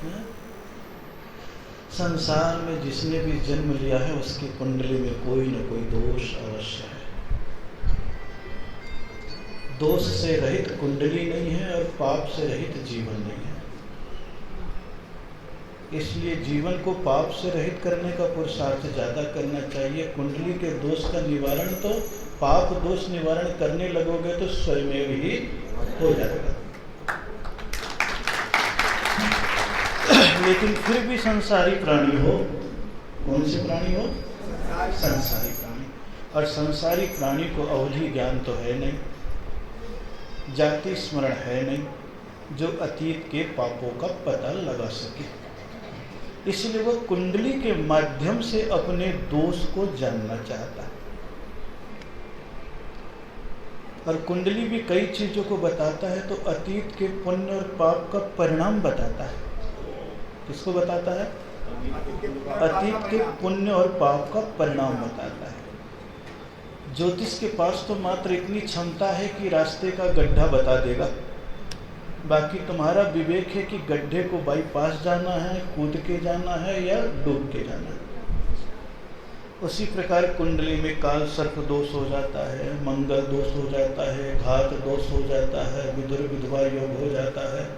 है? संसार में जिसने भी जन्म लिया है उसकी कुंडली में कोई न कोई दोष अवश्य है। दोष से रहित कुंडली नहीं है और पाप से रहित जीवन नहीं है। इसलिए जीवन को पाप से रहित करने का पुरुषार्थ ज़्यादा करना चाहिए। कुंडली के दोष का निवारण तो पाप दोष निवारण करने लगोगे तो स्वयं ही हो जाएगा। लेकिन फिर भी संसारी प्राणी हो, कौन से प्राणी हो? संसारी प्राणी। और संसारी प्राणी को अवधि ज्ञान तो है नहीं, जाति स्मरण है नहीं जो अतीत के पापों का पता लगा सके। इसलिए वह कुंडली के माध्यम से अपने दोष को जानना चाहता है। और कुंडली भी कई चीजों को बताता है। तो अतीत के पुण्य और पाप का परिणाम बताता है। किसको बताता है? अतीत के पुण्य और पाप का परिणाम बताता है। ज्योतिष के पास तो मात्र इतनी क्षमता है कि रास्ते का गड्ढा बता देगा। बाकी तुम्हारा विवेक है कि गड्ढे को बाईपास जाना है, कूद के जाना है या डूब के जाना है। उसी प्रकार कुंडली में काल सर्प दोष हो जाता है, मंगल दोष हो जाता है, घात दोष हो जाता है, विदुर विधवा योग हो जाता है।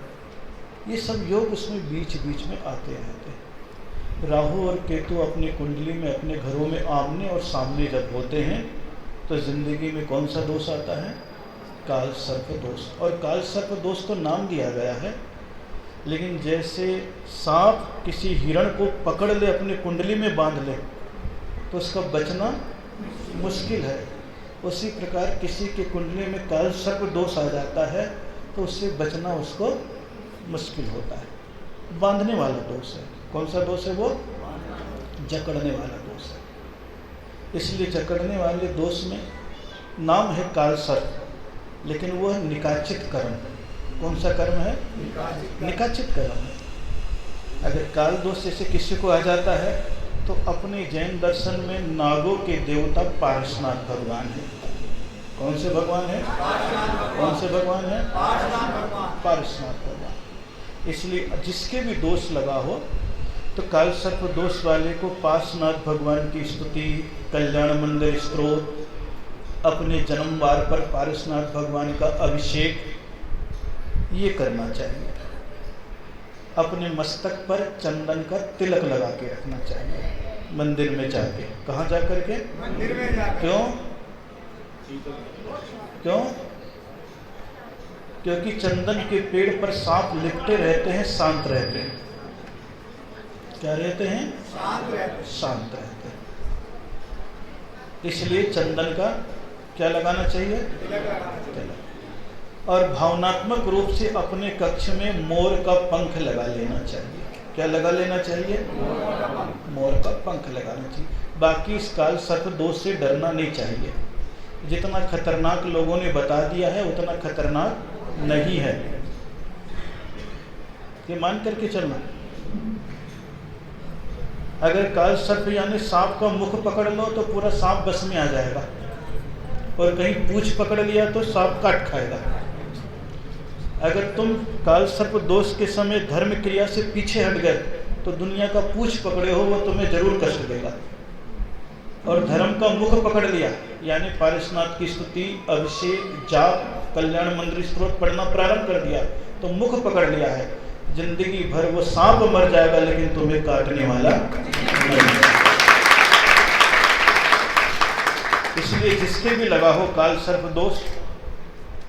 ये सब योग उसमें बीच बीच में आते रहते हैं। राहु और केतु अपनी कुंडली में अपने घरों में आमने और सामने जब होते हैं तो जिंदगी में कौन सा दोष आता है? काल सर्प दोष। और काल सर्प दोष तो नाम दिया गया है, लेकिन जैसे सांप किसी हिरण को पकड़ ले अपनी कुंडली में बांध ले तो उसका बचना मुश्किल है। उसी प्रकार किसी के कुंडली में काल सर्प दोष आ जाता है तो उससे बचना उसको मुश्किल होता है। बांधने वाला दोष है। कौन सा दोष है वो? जकड़ने वाला दोष है। इसलिए जकड़ने वाले दोष में नाम है काल सर्प, लेकिन वह निकाचित कर्म। कौन सा कर्म है? निकाचित कर्म है। अगर काल दोष जैसे किसी को आ जाता है तो अपने जैन दर्शन में नागों के देवता पारसनाथ भगवान है। कौन से भगवान है? कौन से भगवान है? पारसनाथ भगवान। इसलिए जिसके भी दोष लगा हो तो काल सर्प दोष वाले को पार्श्वनाथ भगवान की स्तुति, कल्याण मंदिर स्तोत्र, अपने जन्मवार पर पार्श्वनाथ भगवान का अभिषेक ये करना चाहिए। अपने मस्तक पर चंदन का तिलक लगा के रखना चाहिए मंदिर में जाके। कहाँ जा कर के? मंदिर में जाके। क्यों? क्यों? क्योंकि चंदन के पेड़ पर सांप लिपटे रहते हैं, शांत रहते हैं। क्या रहते हैं? शांत रहते हैं। इसलिए चंदन का क्या लगाना चाहिए? तिलक। और भावनात्मक रूप से अपने कक्ष में मोर का पंख लगा लेना चाहिए। क्या लगा लेना चाहिए? मोर का पंख लगाना चाहिए। बाकी इस काल सर्प दोष से डरना नहीं चाहिए। जितना खतरनाक लोगों ने बता दिया है उतना खतरनाक नहीं है, ये मान करके चलना। अगर काल सर्प यानी सांप का मुख पकड़ लो तो पूरा सांप बस में आ जाएगा, और कहीं पूंछ पकड़ लिया तो सांप काट खाएगा। अगर तुम काल सर्प दोष के समय धर्म क्रिया से पीछे हट गए तो दुनिया का पूंछ पकड़े हो वो तुम्हें जरूर कष्ट देगा। और धर्म का मुख पकड़ लिया यानी पार्श्वनाथ की स्तुति, अभिषेक, जाप, कल्याण मंदिर स्तोत्र पढ़ना प्रारंभ कर दिया तो मुख पकड़ लिया है। जिंदगी भर वो सांप मर जाएगा लेकिन तुम्हें काटने वाला नहीं। इसलिए जिसके भी लगा हो काल सर्प दोष,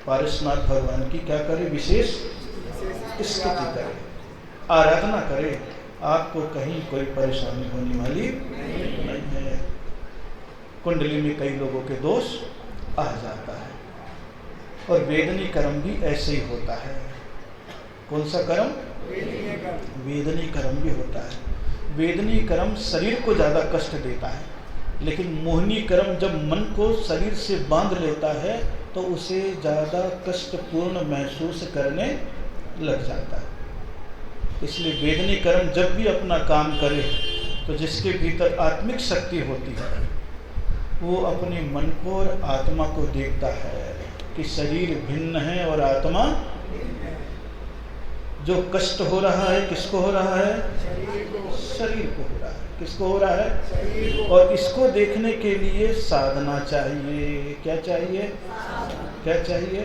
पार्श्वनाथ भगवान की क्या करे? विशेष स्तुति करे, आराधना करे। आपको कहीं कोई परेशानी होने वाली नहीं है। कुंडली में कई लोगों के दोष आ जाता है और वेदनी कर्म भी ऐसे ही होता है। कौन सा कर्म? वेदनी कर्म भी होता है। वेदनी कर्म शरीर को ज़्यादा कष्ट देता है, लेकिन मोहनी कर्म जब मन को शरीर से बांध लेता है तो उसे ज़्यादा कष्टपूर्ण महसूस करने लग जाता है। इसलिए वेदनी कर्म जब भी अपना काम करे तो जिसके भीतर आत्मिक शक्ति होती है वो अपने मन को और आत्मा को देखता है कि शरीर भिन्न है और आत्मा। जो कष्ट हो रहा है किसको हो रहा है? शरीर को हो रहा है। किसको हो रहा है? और इसको देखने के लिए साधना चाहिए। क्या चाहिए? क्या चाहिए?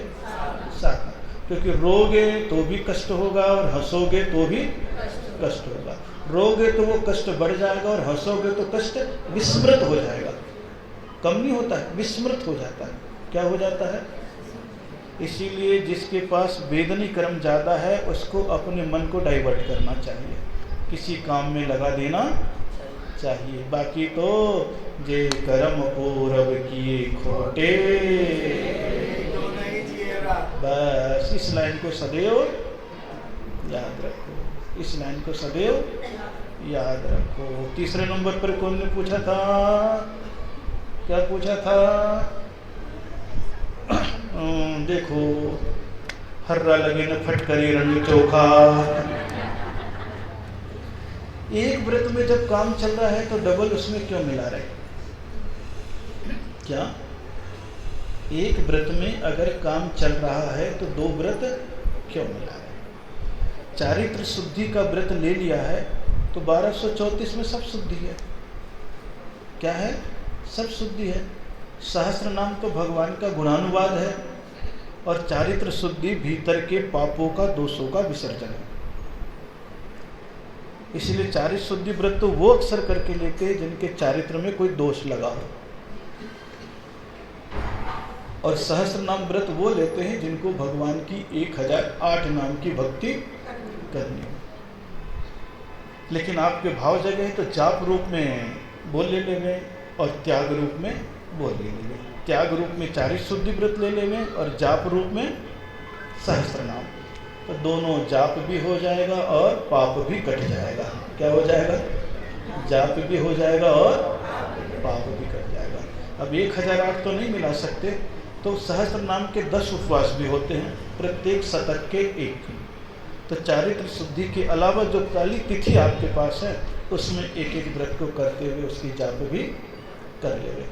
साधना। क्योंकि रोगे तो भी कष्ट होगा और हंसोगे तो भी कष्ट होगा। रोगे तो वो कष्ट बढ़ जाएगा और हंसोगे तो कष्ट विस्मृत हो जाएगा। कम नहीं होता है, विस्मृत हो जाता है। क्या हो जाता है? इसीलिए जिसके पास वेदनी कर्म ज़्यादा है उसको अपने मन को डाइवर्ट करना चाहिए, किसी काम में लगा देना चाहिए। बाकी तो जे कर्म पूरब किए खोटे, बस इस लाइन को सदैव याद रखो, इस लाइन को सदैव याद रखो। तीसरे नंबर पर कौन ने पूछा था? क्या पूछा था? देखो, हर्रा लगे न फटकरी रंग चोखा। एक व्रत में जब काम चल रहा है तो डबल उसमें क्यों मिला रहे? क्या एक व्रत में अगर काम चल रहा है तो दो व्रत क्यों मिला रहे? चारित्र शुद्धि का व्रत ले लिया है तो 1234 में सब शुद्धि है। क्या है? सब शुद्धि है। सहस्त्र नाम तो भगवान का गुणानुवाद है और चारित्र शुद्धि भीतर के पापों का, दोषों का विसर्जन है। इसलिए चारित्र शुद्धि व्रत तो वो अक्सर करके लेते हैं जिनके चारित्र में कोई दोष लगा हो, और सहस्त्र नाम व्रत वो लेते हैं जिनको भगवान की 1008 नाम की भक्ति करनी हो। लेकिन आपके भाव जगह तो जाप रूप में बोल ले लेंगे और त्याग रूप में बोल ले लेंगे। त्याग रूप में चारित्र शुद्धि व्रत ले लेंगे और जाप रूप में सहस्त्र नाम, तो दोनों जाप भी हो जाएगा और पाप भी कट जाएगा। क्या हो जाएगा? जाप भी हो जाएगा और पाप भी कट जाएगा। अब 1008 तो नहीं मिला सकते, तो सहस्त्र नाम के 10 उपवास भी होते हैं, प्रत्येक शतक के एक। तो चारित्र शुद्धि के अलावा जो काली तिथि आपके पास है उसमें एक एक व्रत को करते हुए उसकी जाप भी कर लेंगे।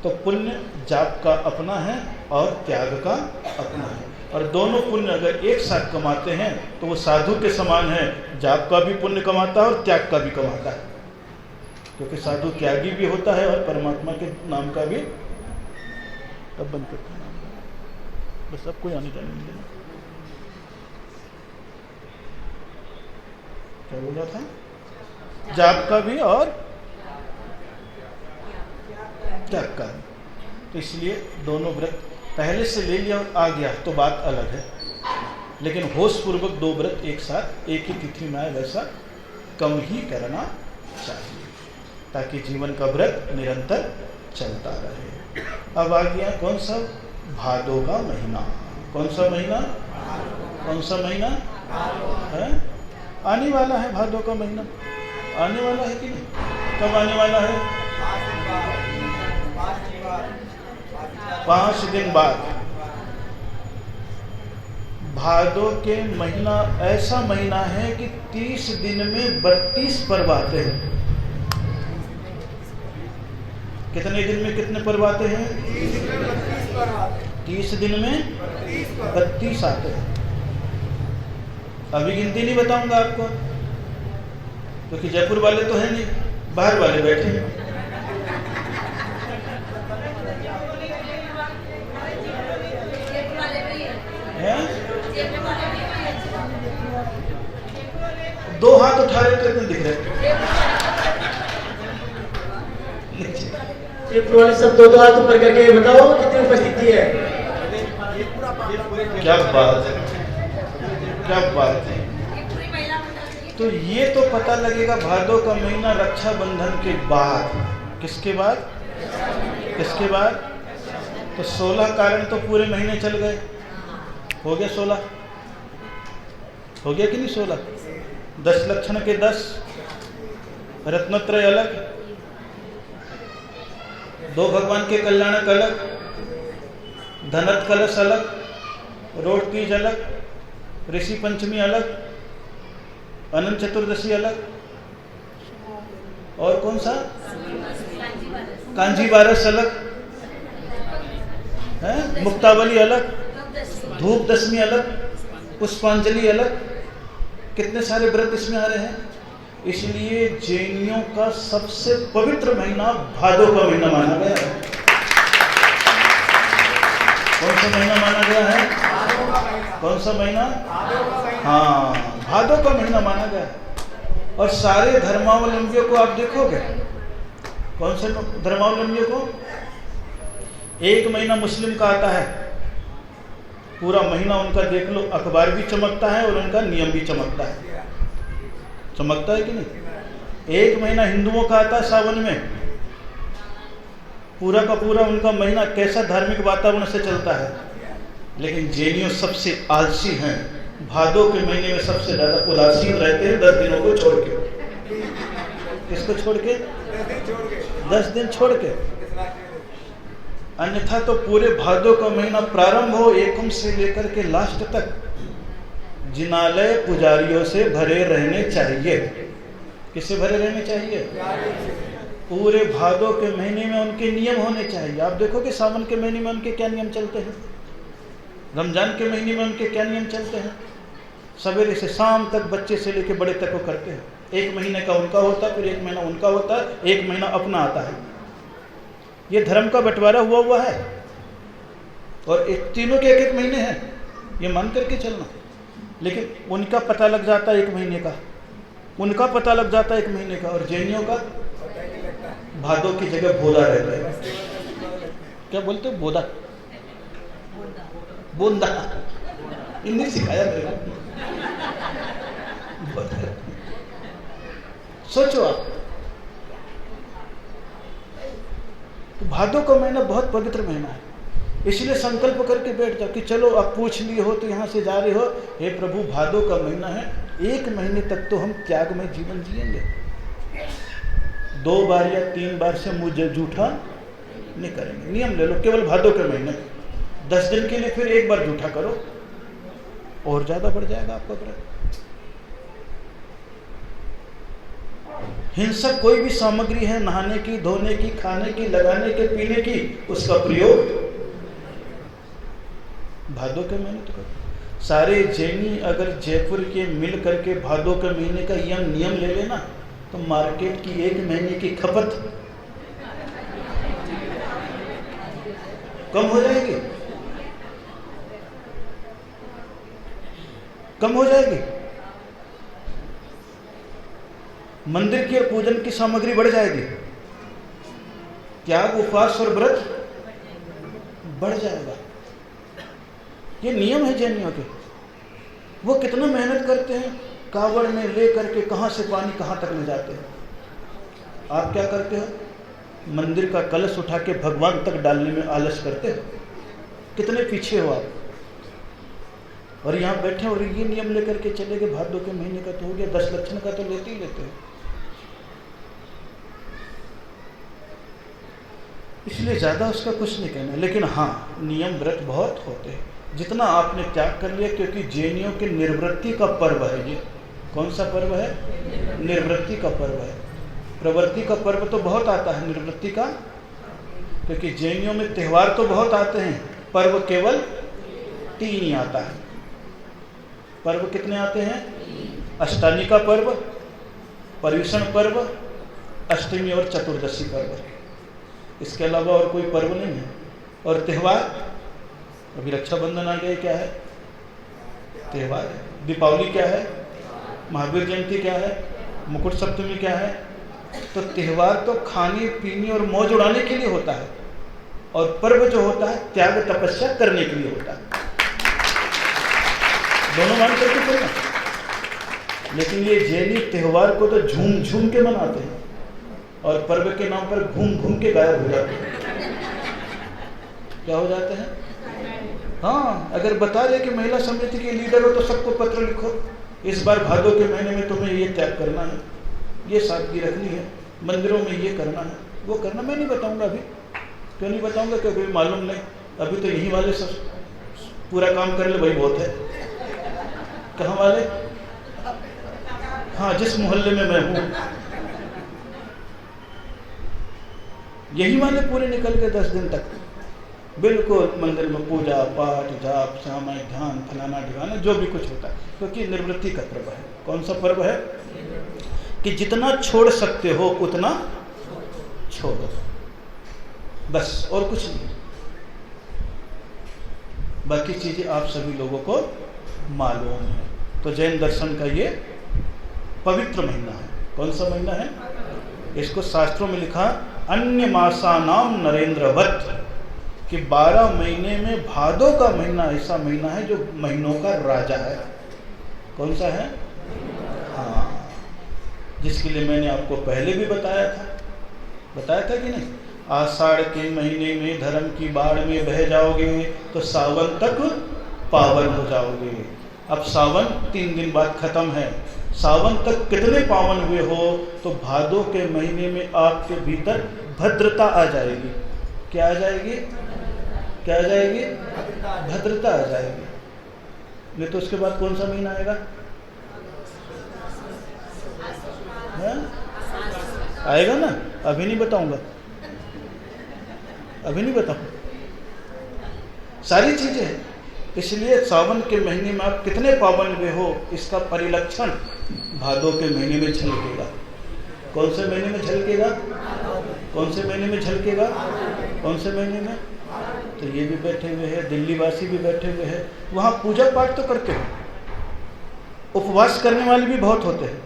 तो पुण्य जाप का अपना है और त्याग का अपना है, और दोनों पुण्य अगर एक साथ कमाते हैं तो वो साधु के समान है। जाप का भी पुण्य कमाता है और त्याग का भी कमाता है, क्योंकि साधु त्यागी भी होता है और परमात्मा के नाम का भी। अब बंद करते हैं, बस अब कोई आने जाने नहीं देना। क्या बोला था? जाप का भी और त्याग का। तो इसलिए दोनों व्रत पहले से ले लिया और आ गया तो बात अलग है, लेकिन होश पूर्वक दो व्रत एक साथ एक ही तिथि में आए वैसा कम ही करना चाहिए, ताकि जीवन का व्रत निरंतर चलता रहे। अब आ गया कौन सा? भादों का महीना। कौन सा महीना? कौन सा महीना है? आने वाला है भादों का महीना। आने वाला है कि नहीं? कब आने वाला है? 5 दिन बाद। भादों के महीना ऐसा महीना है कि 30 दिन में 32 पर्व आते हैं। कितने दिन में कितने पर्व आते हैं? 30 दिन में 32 आते हैं। अभी गिनती नहीं बताऊंगा आपको, क्योंकि जयपुर वाले तो हैं नहीं, बाहर वाले बैठे हैं। दो हाथ उठा रहे तो इतने दिख रहे। जयपुर वाले सब दो हाथ ऊपर करके बताओ कितनी उपस्थिति है। क्या बात है, क्या बात है। तो ये तो पता लगेगा भादों का महीना रक्षाबंधन के बाद। किसके बाद? किसके बाद? तो 16 कारण तो पूरे महीने चल गए। हो गया 16? हो गया कि नहीं 16? 10 लक्षण के 10, रत्नत्रय अलग, 2 भगवान के कल्याणक अलग, धनत कलश अलग, रोड तीज अलग, ऋषि पंचमी अलग, अनंत चतुर्दशी अलग, और कौन सा? कांजी बारस अलग है, मुक्तावली अलग, धूप दशमी अलग, पुष्पांजलि अलग, कितने सारे व्रत इसमें आ रहे हैं। इसलिए जैनियों का सबसे पवित्र महीना भादो का महीना माना गया है। कौन सा महीना माना गया है? कौन सा महीना? हाँ, भादो का महीना माना गया है। और सारे धर्मावलंबियों को आप देखोगे, कौन से धर्मावलंबियों को, एक महीना मुस्लिम का आता है, पूरा महीना उनका देख लो, अखबार भी चमकता है और उनका नियम भी चमकता है। चमकता है कि नहीं? एक महीना हिंदुओं का आता है सावन में, पूरा का पूरा उनका महीना कैसा धार्मिक वातावरण से चलता है। लेकिन जैनियों सबसे आलसी हैं, भादो के महीने में सबसे ज्यादा उदासीन रहते हैं 10 दिनों को छोड़ के। किसको छोड़ के? 10 दिन छोड़ के। अन्यथा तो पूरे भादो का महीना प्रारंभ हो एकम से लेकर के लास्ट तक जिनालय पुजारियों से भरे रहने चाहिए। किससे भरे रहने चाहिए? पूरे भादो के महीने में उनके नियम होने चाहिए। आप देखो कि सावन के महीने में उनके क्या नियम चलते हैं, रमजान के महीने में उनके क्या नियम चलते हैं। सवेरे से शाम तक बच्चे से लेकर बड़े तक को करते हैं। एक महीने का उनका होता है, फिर एक महीना उनका होता है, एक महीना अपना आता है। ये धर्म का बंटवारा हुआ है। और तीनों के एक महीने हैं, ये मान करके चलना। लेकिन उनका पता लग जाता है एक महीने का, उनका पता लग जाता है एक महीने का। और जैनियों का भादो की जगह बोदा रहता है। क्या बोलते हैं? बोदा, बोंदा। इन्हें सिखाया मेरे को। सोचो आप, तो भादो का महीना बहुत पवित्र महीना है। इसलिए संकल्प करके बैठ जाओ कि चलो अब पूछ लिए हो तो यहाँ से जा रहे हो, हे प्रभु भादो का महीना है, 1 महीने तक तो हम त्यागमय जीवन जिएंगे। 2 बार या 3 बार से मुझे झूठा नहीं करेंगे। नियम ले लो केवल भादो के महीने, 10 दिन के लिए, फिर 1 बार झूठा करो और ज्यादा बढ़ जाएगा आपका व्रत। हिंसक कोई भी सामग्री है नहाने की, धोने की, खाने की, लगाने के, पीने की, उसका प्रयोग भादो के महीने तो करो। सारे जैनी अगर जयपुर के मिल करके भादो के महीने का नियम ले लेना तो मार्केट की 1 महीने की खपत कम हो जाएगी, कम हो जाएगी। मंदिर की पूजन की सामग्री बढ़ जाएगी, त्याग, उपवास और व्रत बढ़ जाएगा। ये नियम है जैनियों के। वो कितना मेहनत करते हैं, कावड़ में ले करके कहाँ से पानी कहाँ तक ले जाते हैं। आप क्या करते हो? मंदिर का कलश उठा के भगवान तक डालने में आलस करते हो। कितने पीछे हो आप। और यहाँ बैठे और ये नियम लेकर के चले गए, भादो के महीने का तो हो गया, 10 लक्षण का तो लेते ही लेते हो। इसलिए ज़्यादा उसका कुछ नहीं कहना। लेकिन हाँ, नियम व्रत बहुत होते हैं, जितना आपने त्याग कर लिया, क्योंकि जैनियों के निर्वृत्ति का पर्व है। ये कौन सा पर्व है? निर्वृत्ति का पर्व है। प्रवृत्ति का पर्व तो बहुत आता है, निर्वृत्ति का, क्योंकि जैनियों में त्यौहार तो बहुत आते हैं, पर्व केवल 3 ही आता है। पर्व कितने आते हैं? अष्टानी का पर्व, पर्युषण पर्व, अष्टमी और चतुर्दशी पर्व। इसके अलावा और कोई पर्व नहीं है। और त्यौहार, अभी रक्षाबंधन आ गया, क्या है? त्यौहार है। दीपावली क्या है? महावीर जयंती क्या है? मुकुट सप्तमी क्या है? तो त्यौहार तो खाने पीने और मौज उड़ाने के लिए होता है, और पर्व जो होता है त्याग तपस्या करने के लिए होता है। दोनों मान करके चलना। लेकिन ये जैनी त्यौहार को तो झूम झूम के मनाते हैं, और पर्व के नाम पर घूम घूम के गायब हो जाते हैं। क्या हो जाते हैं? हाँ, अगर बता दे कि महिला समिति के लीडर हो तो सबको पत्र लिखो, इस बार भादो के महीने में तुम्हें ये त्याग करना है, ये सादगी रखनी है, मंदिरों में ये करना है, वो करना। मैं नहीं बताऊंगा अभी। क्यों नहीं बताऊंगा? क्योंकि मालूम नहीं। अभी तो यही वाले सब पूरा काम कर ले, वही बहुत है। कहाँ वाले? हाँ, जिस मोहल्ले में मैं हूँ, यही वाले पूरे निकल के 10 दिन तक। बिल्कुल मंदिर में पूजा पाठ जाप श्यामय ध्यान फलाना ढिकाना जो भी कुछ होता है, क्योंकि निवृत्ति का पर्व है। कौन सा पर्व है कि जितना छोड़ सकते हो उतना छोड़ो, बस और कुछ नहीं। बाकी चीजें आप सभी लोगों को मालूम है। तो जैन दर्शन का ये पवित्र महीना है। कौन सा महीना है? इसको शास्त्रों में लिखा अन्य मासानाम नरेंद्रवत, कि 12 महीने में भादो का महीना ऐसा महीना है जो महीनों का राजा है। कौन सा है? हाँ, जिसके लिए मैंने आपको पहले भी बताया था कि नहीं? आषाढ़ के महीने में धर्म की बाढ़ में बह जाओगे तो सावन तक पावन हो जाओगे। अब सावन 3 दिन बाद खत्म है। सावन तक कितने पावन हुए हो? तो भादो के महीने में आपके भीतर भद्रता आ जाएगी। क्या आ जाएगी? क्या आ जाएगी? भद्रता आ जाएगी। नहीं तो उसके बाद कौन सा महीना आएगा? आएगा ना? अभी नहीं बताऊंगा, अभी नहीं बताऊं। सारी चीजें हैं। इसलिए सावन के महीने में आप कितने पावन हुए हो इसका परिलक्षण भादो के महीने में झलकेगा। कौन से महीने में झलकेगा? कौन से महीने में झलकेगा? कौन से महीने में? तो ये भी बैठे हुए हैं, दिल्ली वासी भी बैठे हुए हैं, वहाँ पूजा पाठ तो करते हो, उपवास करने वाले भी बहुत होते हैं।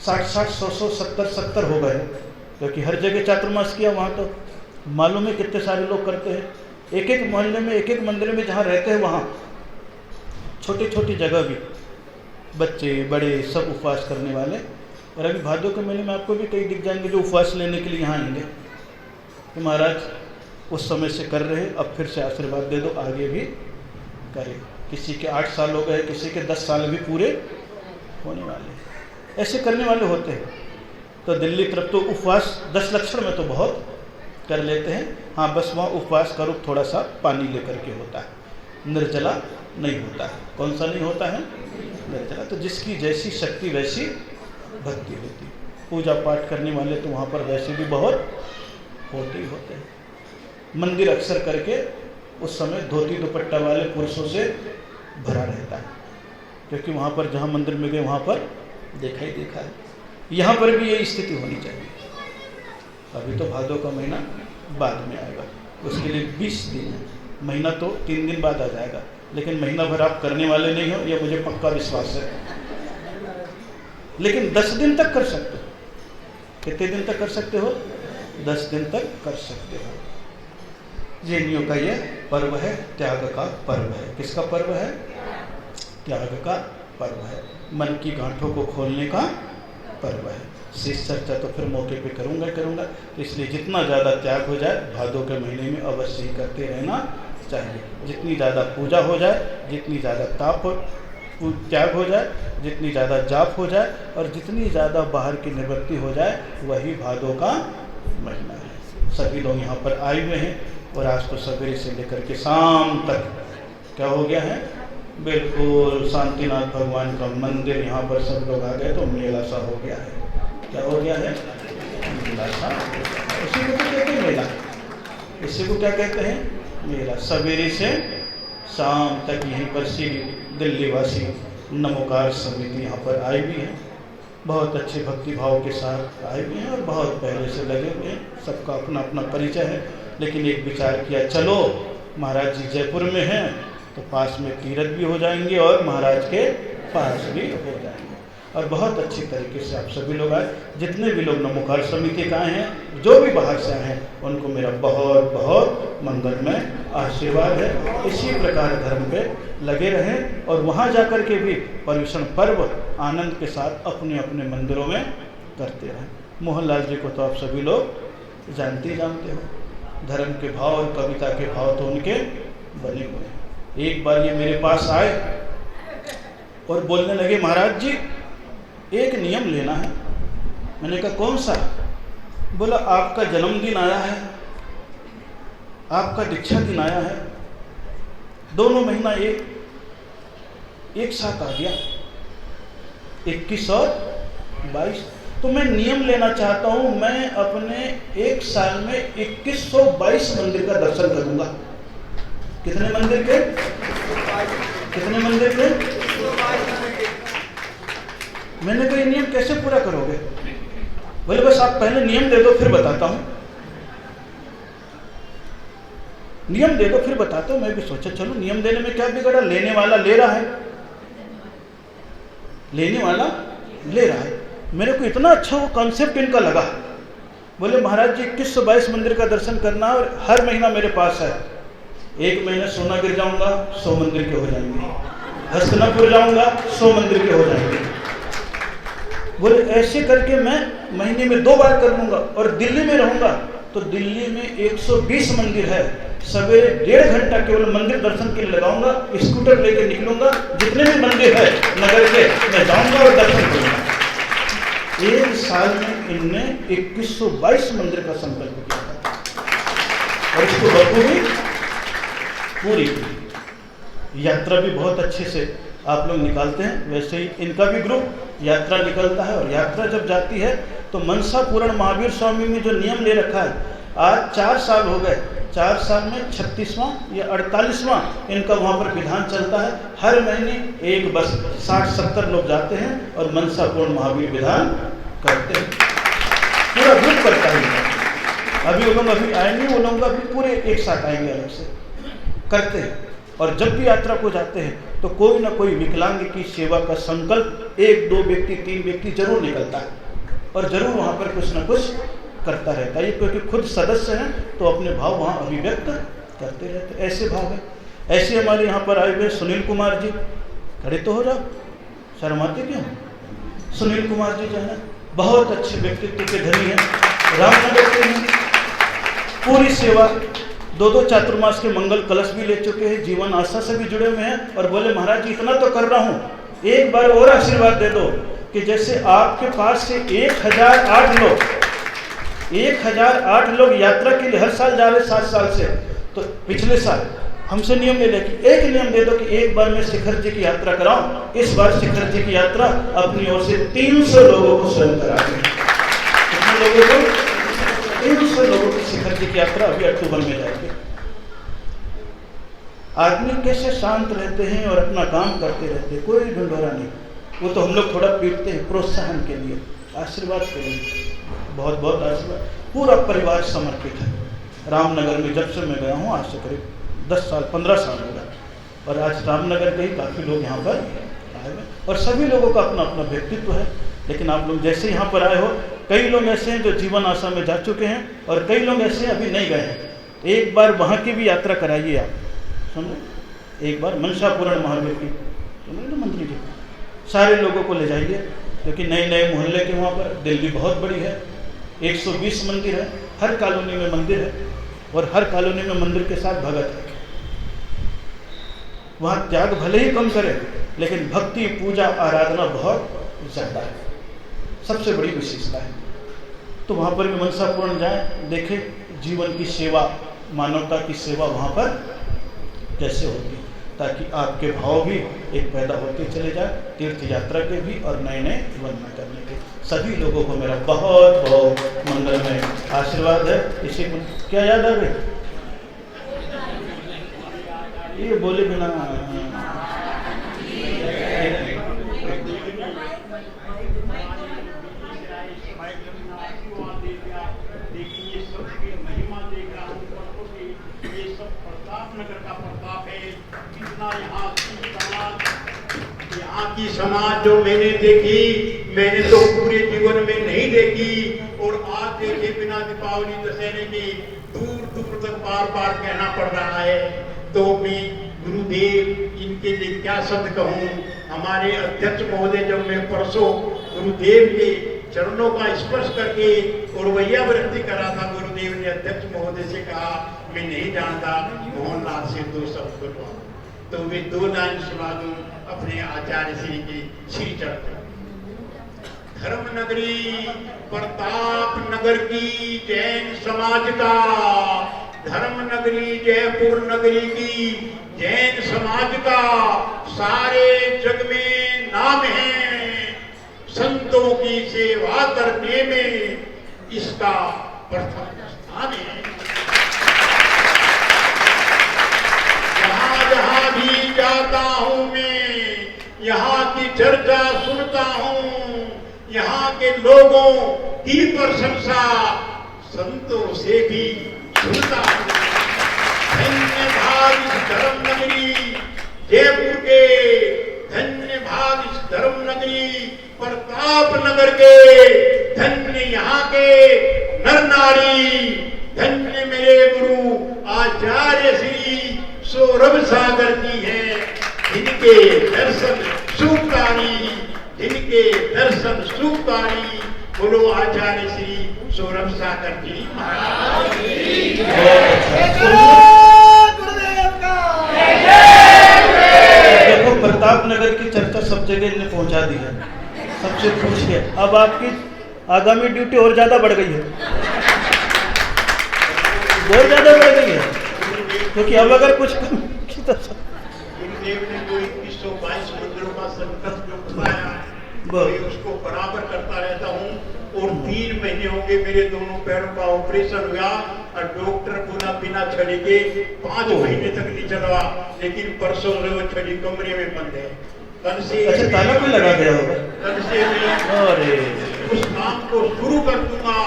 60-60, 100-100, 70-70 हो गए, क्योंकि हर जगह चातुर्मास किया। वहाँ तो मालूम है कितने सारे लोग करते हैं। एक एक मोहल्ले में, एक एक मंदिर में जहाँ रहते हैं वहाँ छोटी छोटी जगह भी बच्चे बड़े सब उपवास करने वाले। और अभी भादो के महीने में आपको भी कई दिख जाएंगे जो उपवास लेने के लिए यहाँ आएंगे कि महाराज उस समय से कर रहे, अब फिर से आशीर्वाद दे दो, आगे भी करें। किसी के 8 साल हो गए, किसी के 10 साल भी पूरे होने वाले, ऐसे करने वाले होते हैं। तो दिल्ली तरफ तो उपवास 10 लक्षण में तो बहुत कर लेते हैं। हाँ, बस वहाँ उपवास करो थोड़ा सा पानी लेकर के होता है, निर्जला नहीं होता है। कौन सा नहीं होता है? निर्जला। तो जिसकी जैसी शक्ति वैसी भक्ति होती है। पूजा पाठ करने वाले तो वहाँ पर वैसे भी बहुत होते ही होते हैं। मंदिर अक्सर करके उस समय धोती दुपट्टा वाले पुरुषों से भरा रहता है, क्योंकि वहाँ पर जहाँ मंदिर में गए वहाँ पर देखा ही देखा है। यहाँ पर भी ये स्थिति होनी चाहिए। अभी तो भादो का महीना बाद में आएगा, उसके लिए 20 दिन है। महीना तो 3 दिन बाद आ जाएगा, लेकिन महीना भर आप करने वाले नहीं हो, ये मुझे पक्का विश्वास है। लेकिन 10 दिन तक कर सकते हो। कितने दिन तक कर सकते हो? 10 दिन तक कर सकते हो। जैनियों का ये पर्व है, त्याग का पर्व है। किसका पर्व है? त्याग का पर्व है। मन की गांठों को खोलने का पर्व है। शेष चर्चा तो फिर मौके पे करूँगा। तो इसलिए जितना ज़्यादा त्याग हो जाए भादो के महीने में अवश्य ही करते रहना चाहिए। जितनी ज़्यादा पूजा हो जाए, जितनी ज़्यादा त्याग हो जाए, जितनी ज़्यादा जाप हो जाए और जितनी ज़्यादा बाहर की निवृत्ति हो जाए, वही भादो का महीना है। सभी लोग यहाँ पर आए हुए हैं और आज तो सवेरे से लेकर के शाम तक क्या हो गया है? बिल्कुल शांतिनाथ भगवान का मंदिर, यहाँ पर सब लोग आ गए तो मेला सा हो गया है। क्या हो गया है? मेला सा। इसी को तो कहते हैं मेला। इसी को क्या कहते हैं? मेला। सवेरे से शाम तक यहीं पर श्री दिल्ली वासी नमोकार समिति यहाँ पर आई हुई है। बहुत अच्छे भक्ति भाव के साथ आए हुए हैं और बहुत पहले से लगे हुए हैं। सबका अपना अपना परिचय है, लेकिन एक विचार किया, चलो महाराज जी जयपुर में हैं तो पास में तीर्थ भी हो जाएंगे और महाराज के पास भी हो जाएंगे। और बहुत अच्छी तरीके से आप सभी लोग आए। जितने भी लोग नमोकार समिति का आए हैं, जो भी बाहर से आए हैं, उनको मेरा बहुत बहुत मंगलमय आशीर्वाद है। इसी प्रकार धर्म पे लगे रहें और वहाँ जाकर के भी पर्युषण पर्व आनंद के साथ अपने अपने मंदिरों में करते रहें। मोहनलाल जी को तो आप सभी लोग जानते हो। धर्म के भाव और कविता के भाव तो उनके बने हुए हैं। एक बार ये मेरे पास आए और बोलने लगे, महाराज जी एक नियम लेना है। मैंने कहा कौन सा? बोला आपका जन्मदिन आया है, आपका दीक्षा दिन आया है, दोनों महीना एक साथ आ गया, 21 और 22। तो मैं नियम लेना चाहता हूं, मैं अपने एक साल में 2122 मंदिर का दर्शन करूंगा। कितने मंदिर के? कितने मंदिर के? मैंने कहा ये नियम कैसे पूरा करोगे? बोले बस आप पहले नियम दे दो फिर बताता हूं। नियम दे दो फिर बताता हूं। मैं भी सोचा चलो नियम देने में क्या बिगड़ा, लेने वाला ले रहा है, लेने वाला ले रहा है। मेरे को इतना अच्छा वो कॉन्सेप्ट इनका लगा। बोले महाराज जी 2122 मंदिर का दर्शन करना और हर महीना मेरे पास है। एक महीने सोनागिर जाऊंगा 100 मंदिर के हो जाएंगे, हस्तनापुर जाऊंगा 100 मंदिर के हो जाएंगे। बोले ऐसे करके मैं महीने में 2 बार कर लूंगा। और दिल्ली में रहूंगा तो दिल्ली में 120 मंदिर है, सवेरे 1.5 घंटा केवल मंदिर दर्शन के लिए लगाऊंगा, स्कूटर लेके निकलूंगा, जितने भी मंदिर है नगर के मैं जाऊंगा और दर्शन करूंगा। एक साल में इनने 2122 मंदिर का संकल्प किया था और इसको बखूबी पूरी की। यात्रा भी बहुत अच्छे से आप लोग निकालते हैं, वैसे ही इनका भी ग्रुप यात्रा निकलता है। और यात्रा जब जाती है तो मनसा पूरण महावीर स्वामी में जो नियम ले रखा है, आज 4 साल हो गए, 4 साल में 36वां या 48वां इनका वहाँ पर विधान चलता है। हर महीने एक बस 60-70 लोग जाते हैं और मनसा पूर्ण महावीर विधान करते हैं। पूरा ग्रुप करता है। अभी वो लोग अभी आए नहीं, वो लोग अभी पूरे एक साथ आएंगे, अलग से करते हैं। और जब भी यात्रा को जाते हैं तो कोई ना कोई विकलांग की सेवा का संकल्प 1, 2 व्यक्ति, 3 व्यक्ति जरूर निकलता है और जरूर वहाँ पर कुछ ना कुछ करता रहता है, क्योंकि खुद सदस्य हैं तो अपने भाव वहाँ अभिव्यक्त करते रहते। ऐसे भाव है। ऐसे हमारे यहाँ पर आए हुए सुनील कुमार जी, खड़े तो हो जाओ, शर्माते क्यों? सुनील कुमार जी जो है बहुत अच्छे व्यक्तित्व के धनी हैं, रामनगर के हैं, पूरी सेवा 2-2 चातुर्मास के मंगल कलश भी ले चुके हैं, जीवन आशा से भी जुड़े हुए हैं। और बोले महाराज जी इतना तो कर रहा हूँ, एक बार और आशीर्वाद दे दो कि जैसे आपके पास से 1008 लोग यात्रा के लिए हर साल जा रहे 7 साल से, तो पिछले साल हमसे नियम ले लें कि एक नियम दे दो कि एक बार मैं शिखर जी की यात्रा कराऊं। इस बार शिखर जी की यात्रा अपनी ओर से 300 लोगों को स्वयं करा दें। कितने लोगों को? 300 लोगों की शिखर जी की यात्रा अभी अक्टूबर में जाएगी। आदमी कैसे शांत रहते हैं और अपना काम करते रहते हैं, कोई ढिंढोरा नहीं। वो तो हम लोग थोड़ा पीटते हैं प्रोत्साहन के लिए, आशीर्वाद के लिए, बहुत बहुत आशीर्वाद। पूरा परिवार समर्पित है। रामनगर में जब से मैं गया हूँ, आज से करीब 10 साल 15 साल हो गया, और आज रामनगर के ही काफ़ी लोग यहाँ पर आए हुए, और सभी लोगों का अपना अपना व्यक्तित्व है। लेकिन आप लोग जैसे यहाँ पर आए हो, कई लोग ऐसे हैं जो जीवन आशा में जा चुके हैं और कई लोग ऐसे अभी नहीं गए हैं। एक बार वहाँ की भी यात्रा कराइए आप, समझो, एक बार मनसा पूरण महावीर की, समझे ना मंत्री जी, सारे लोगों को ले जाइए, क्योंकि नए नए मोहल्ले के वहाँ पर दिल्ली बहुत बड़ी है, 120 मंदिर है, हर कॉलोनी में मंदिर है और हर कॉलोनी में मंदिर के साथ भगत है। वहाँ त्याग भले ही कम करें, लेकिन भक्ति पूजा आराधना बहुत ज़्यादा है, सबसे बड़ी विशेषता है। तो वहाँ पर भी मनसा पूर्ण जाए, देखें जीवन की सेवा, मानवता की सेवा वहाँ पर कैसे होती है, ताकि आपके भाव भी एक पैदा होते चले जाए, तीर्थ यात्रा के भी और नए नए वंदना करने के। सभी लोगों को मेरा बहुत बहुत मंगलमय आशीर्वाद है। इसी को क्या याद आ गई? ये बोले बिना यहाँ की समाज जो मैंने देखी, मैंने तो पूरे जीवन में नहीं देखी, और आज देखे बिना दीपावली दशहरे की दूर दूर तक बार बार कहना पड़ रहा है। तो मैं गुरुदेव इनके लिए क्या शब्द कहूँ। हमारे अध्यक्ष महोदय, जब मैं परसों गुरुदेव के चरणों का स्पर्श करके और वैयावृत्ति करा था, गुरुदेव ने अध्यक्ष महोदय से कहा मैं नहीं जानता, मोहनलाल से 2 शब्द बोलवा, तो वे 2 लाइन सुना दूं अपने आचार्य श्री के श्री चरण। धर्म नगरी प्रताप नगर की जैन समाज का, धर्म नगरी जयपुर नगरी की जैन समाज का सारे जग में नाम है। संतों की सेवा करने में इसका प्रथम स्थान है। जहां जहां भी जाता हूं मैं, यहाँ की चर्चा सुनता हूं, यहाँ के लोगों की प्रशंसा संतों से भी सुनता हूं। धन्य भाग इस धर्म नगरी जयपुर के, धन्य भाग इस धर्म नगरी प्रताप नगर के, धन्य यहाँ के नर नारी, धन्य मेरे गुरु आचार्य श्री सौरभ सागर जी हैं, जिनके दर्शन सुखकारी, जिनके दर्शन सुखकारी। बोलो आचार्य श्री सौरभ सागर जी महाराज। देखो प्रताप नगर की चर्चा सब जगह इन्हें पहुंचा दी है, सबसे पूछिए। अब आपकी आगामी ड्यूटी और ज्यादा बढ़ गई है, बहुत ज्यादा बढ़ गई है, क्योंकि अब अगर कुछ कम की तो गुरुदेव ने जो 2122 मंदिरों का संकल्प जो बताया मैं उसको बराबर करता रहता हूँ। और 3 महीने होंगे मेरे दोनों पैरों का ऑपरेशन हुआ और डॉक्टर बोला बिना छड़ी के 5 महीने तक नहीं चलवा, लेकिन परसों से वो छड़ी कमरे में बंद है। कल से अच्छा ताला कोई लगा गया होगा, कल से मैं उस काम को शुरू कर दूंगा।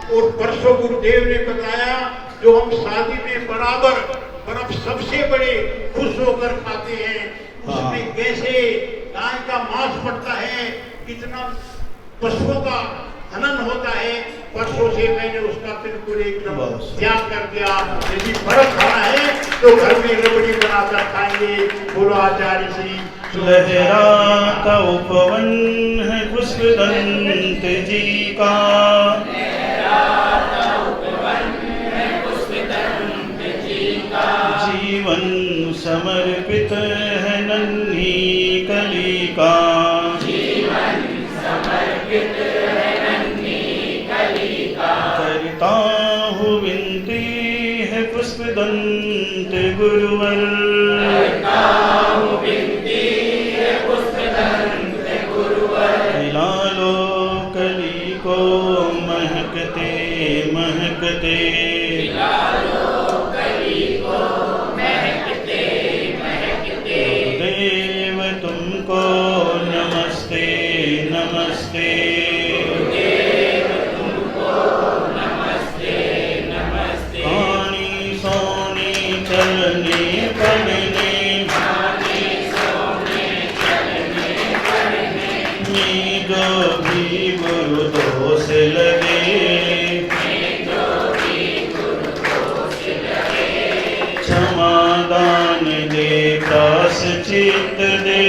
और परसों गुरुदेव ने बताया जो हम शादी में बराबर बर्फ सबसे बड़े खुश होकर खाते हैं, उसमें कैसे गाय का मांस पड़ता है, कितना पशुओं का हनन होता है। परसों से मैंने उसका बिल्कुल एकदम त्याग कर दिया। यदि बर्फ खाना है तो घर में रबड़ी बनाकर खाएंगे। बोलो आचार्य श्री लहराता उपवन है पुष्पदंत जी का, जीवन समर्पित है नन्ही कली का, करता हूँ विनती है पुष्पदंत गुरुवर, खिला लो कली को महकते महकते, देव तुमको नमस्ते नमस्ते, आनी सोनी चलने पड़ने में जो भी गुरु दोष लगे, क्षमादान दे प्रायश्चित दे,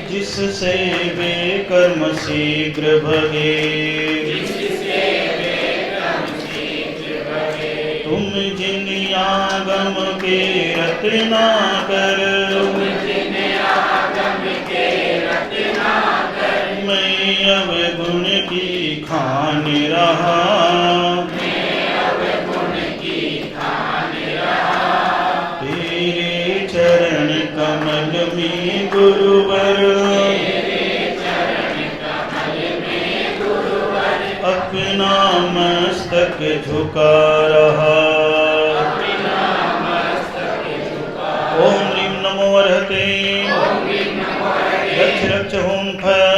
जिससे वे कर्म शीघ्र भगे, तुम जिन आगम के रत्नाकर, मैं अवगुण की खान रहा, तेरे चरण कमल में गुरुवर, अपना मस्तक झुका रहा। ओम ह्रीं नमो अर्हते रक्ष रक्ष होम फल